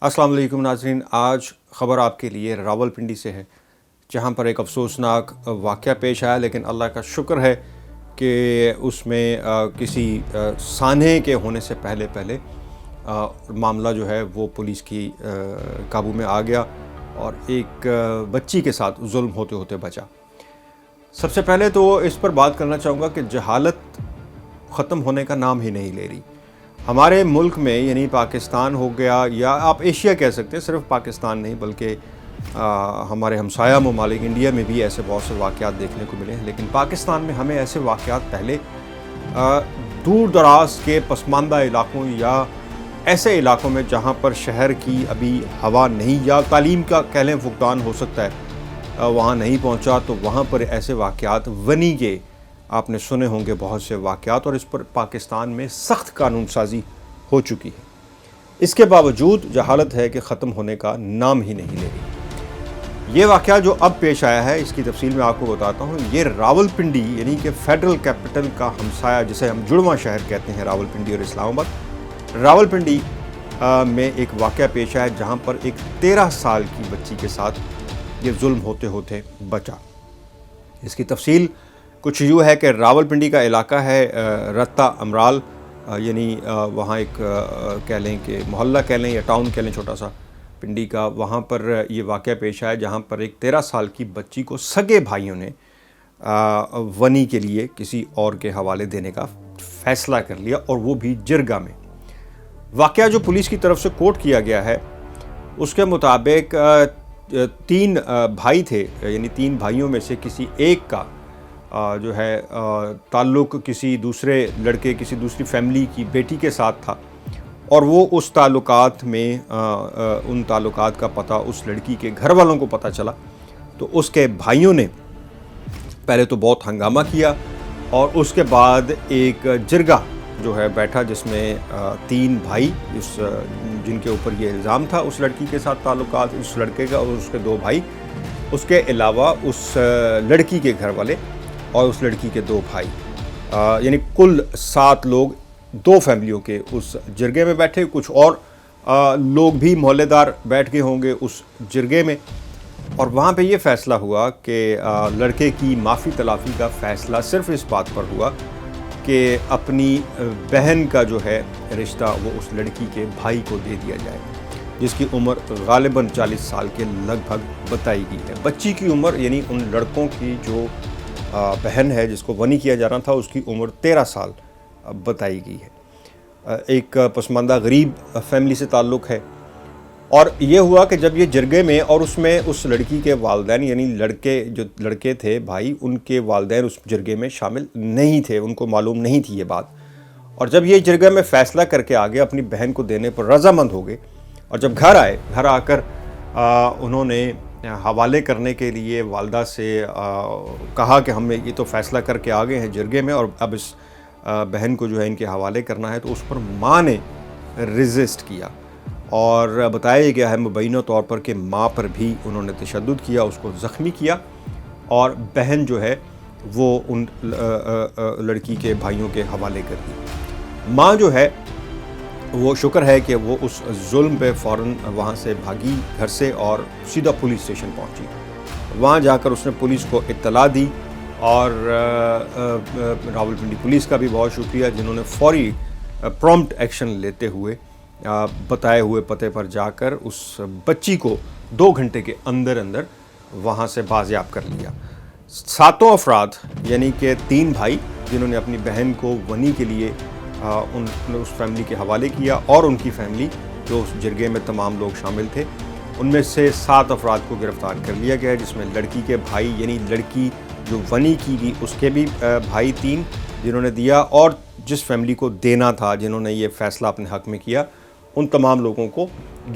السلام علیکم ناظرین، آج خبر آپ کے لیے راولپنڈی سے ہے، جہاں پر ایک افسوسناک واقعہ پیش آیا، لیکن اللہ کا شکر ہے کہ اس میں کسی سانحے کے ہونے سے پہلے معاملہ جو ہے وہ پولیس کی قابو میں آ گیا اور ایک بچی کے ساتھ ظلم ہوتے ہوتے بچا۔ سب سے پہلے تو اس پر بات کرنا چاہوں گا کہ جہالت ختم ہونے کا نام ہی نہیں لے رہی۔ ہمارے ملک میں یعنی پاکستان ہو گیا یا آپ ایشیا کہہ سکتے ہیں، صرف پاکستان نہیں بلکہ ہمارے ہمسایہ ممالک انڈیا میں بھی ایسے بہت سے واقعات دیکھنے کو ملے ہیں، لیکن پاکستان میں ہمیں ایسے واقعات پہلے دور دراز کے پسماندہ علاقوں یا ایسے علاقوں میں جہاں پر شہر کی ابھی ہوا نہیں یا تعلیم کا کہہ لیں فقدان ہو سکتا ہے، وہاں نہیں پہنچا، تو وہاں پر ایسے واقعات ونی کے آپ نے سنے ہوں گے بہت سے واقعات، اور اس پر پاکستان میں سخت قانون سازی ہو چکی ہے۔ اس کے باوجود جہالت ہے کہ ختم ہونے کا نام ہی نہیں لے رہی۔ یہ واقعہ جو اب پیش آیا ہے اس کی تفصیل میں آپ کو بتاتا ہوں۔ یہ راولپنڈی یعنی کہ فیڈرل کیپٹل کا ہمسایہ جسے ہم جڑواں شہر کہتے ہیں، راولپنڈی اور اسلام آباد، راولپنڈی میں ایک واقعہ پیش آیا جہاں پر ایک 13 سال کی بچی کے ساتھ یہ ظلم ہوتے ہوتے بچا۔ اس کی تفصیل کچھ یوں ہے کہ راولپنڈی کا علاقہ ہے رتا امرال، یعنی وہاں ایک کہہ لیں کہ محلہ کہہ لیں یا ٹاؤن کہہ لیں چھوٹا سا پنڈی کا، وہاں پر یہ واقعہ پیش آیا جہاں پر ایک 13 سال کی بچی کو سگے بھائیوں نے ونی کے لیے کسی اور کے حوالے دینے کا فیصلہ کر لیا، اور وہ بھی جرگہ میں۔ واقعہ جو پولیس کی طرف سے کوٹ کیا گیا ہے اس کے مطابق 3 بھائی تھے، یعنی 3 بھائیوں میں سے کسی ایک کا جو ہے تعلق کسی دوسرے لڑکے کسی دوسری فیملی کی بیٹی کے ساتھ تھا، اور وہ اس تعلقات میں ان تعلقات کا پتہ اس لڑکی کے گھر والوں کو پتہ چلا، تو اس کے بھائیوں نے پہلے تو بہت ہنگامہ کیا، اور اس کے بعد ایک جرگہ جو ہے بیٹھا جس میں 3 بھائی جن کے اوپر یہ الزام تھا اس لڑکی کے ساتھ تعلقات، اس لڑکے کا اور اس کے 2 بھائی، اس کے علاوہ اس لڑکی کے گھر والے اور اس لڑکی کے 2 بھائی، یعنی کل 7 لوگ 2 فیملیوں کے اس جرگے میں بیٹھے۔ کچھ اور لوگ بھی محلے دار بیٹھ گئے ہوں گے اس جرگے میں، اور وہاں پہ یہ فیصلہ ہوا کہ لڑکے کی معافی تلافی کا فیصلہ صرف اس بات پر ہوا کہ اپنی بہن کا جو ہے رشتہ وہ اس لڑکی کے بھائی کو دے دیا جائے، جس کی عمر غالباً 40 سال کے لگ بھگ بتائی گئی ہے۔ بچی کی عمر یعنی ان لڑکوں کی جو بہن ہے جس کو ونی کیا جا رہا تھا اس کی عمر 13 سال بتائی گئی ہے۔ ایک پسماندہ غریب فیملی سے تعلق ہے، اور یہ ہوا کہ جب یہ جرگے میں اور اس میں اس لڑکی کے والدین یعنی لڑکے تھے بھائی، ان کے والدین اس جرگے میں شامل نہیں تھے، ان کو معلوم نہیں تھی یہ بات، اور جب یہ جرگے میں فیصلہ کر کے آگے اپنی بہن کو دینے پر رضامند ہو گئے، اور جب گھر آ کر انہوں نے حوالے کرنے کے لیے والدہ سے کہا کہ ہم یہ تو فیصلہ کر کے آ گئے ہیں جرگے میں اور اب اس بہن کو جو ہے ان کے حوالے کرنا ہے، تو اس پر ماں نے ریزسٹ کیا، اور بتایا گیا ہے مبینہ طور پر کہ ماں پر بھی انہوں نے تشدد کیا، اس کو زخمی کیا، اور بہن جو ہے وہ ان لڑکی کے بھائیوں کے حوالے کر دی۔ ماں جو ہے وہ شکر ہے کہ وہ اس ظلم پہ فوراً وہاں سے بھاگی گھر سے اور سیدھا پولیس اسٹیشن پہنچی۔ وہاں جا کر اس نے پولیس کو اطلاع دی، اور راولپنڈی پولیس کا بھی بہت شکریہ جنہوں نے فوری پرومپٹ ایکشن لیتے ہوئے بتائے ہوئے پتے پر جا کر اس بچی کو 2 گھنٹے کے اندر وہاں سے بازیاب کر لیا۔ 7 افراد یعنی کہ 3 بھائی جنہوں نے اپنی بہن کو ونی کے لیے اس فیملی کے حوالے کیا، اور ان کی فیملی جو اس جرگے میں تمام لوگ شامل تھے، ان میں سے 7 افراد کو گرفتار کر لیا گیا، جس میں لڑکی کے بھائی یعنی لڑکی جو ونی کی گئی اس کے بھی بھائی 3 جنہوں نے دیا، اور جس فیملی کو دینا تھا جنہوں نے یہ فیصلہ اپنے حق میں کیا، ان تمام لوگوں کو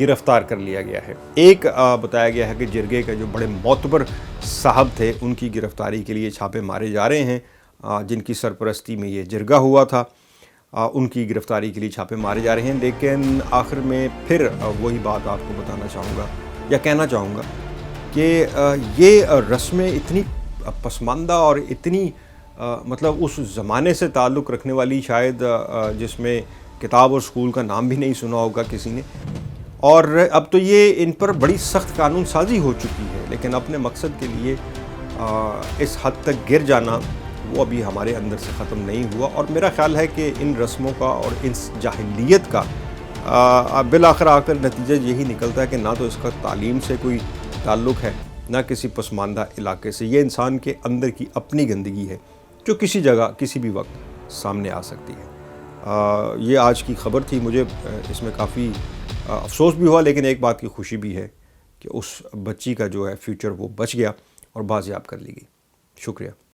گرفتار کر لیا گیا ہے۔ ایک بتایا گیا ہے کہ جرگے کے جو بڑے معتبر صاحب تھے ان کی گرفتاری کے لیے چھاپے مارے جا رہے ہیں، جن کی سرپرستی میں یہ جرگہ ہوا تھا، ان کی گرفتاری کے لیے چھاپے مارے جا رہے ہیں۔ لیکن آخر میں پھر وہی بات آپ کو بتانا چاہوں گا یا کہنا چاہوں گا کہ یہ رسمیں اتنی پسماندہ اور اتنی مطلب اس زمانے سے تعلق رکھنے والی، شاید جس میں کتاب اور اسکول کا نام بھی نہیں سنا ہوگا کسی نے، اور اب تو یہ ان پر بڑی سخت قانون سازی ہو چکی ہے، لیکن اپنے مقصد کے لیے اس حد تک گر جانا وہ ابھی ہمارے اندر سے ختم نہیں ہوا. اور میرا خیال ہے کہ ان رسموں کا اور اس جاہلیت کا بالآخر آ کر نتیجہ یہی نکلتا ہے کہ نہ تو اس کا تعلیم سے کوئی تعلق ہے، نہ کسی پسماندہ علاقے سے. یہ انسان کے اندر کی اپنی گندگی ہے جو کسی جگہ کسی بھی وقت سامنے آ سکتی ہے. یہ آج کی خبر تھی. مجھے اس میں کافی افسوس بھی ہوا، لیکن ایک بات کی خوشی بھی ہے کہ اس بچی کا جو ہے فیوچر وہ بچ گیا اور بازیاب کر لی گئی. شکریہ.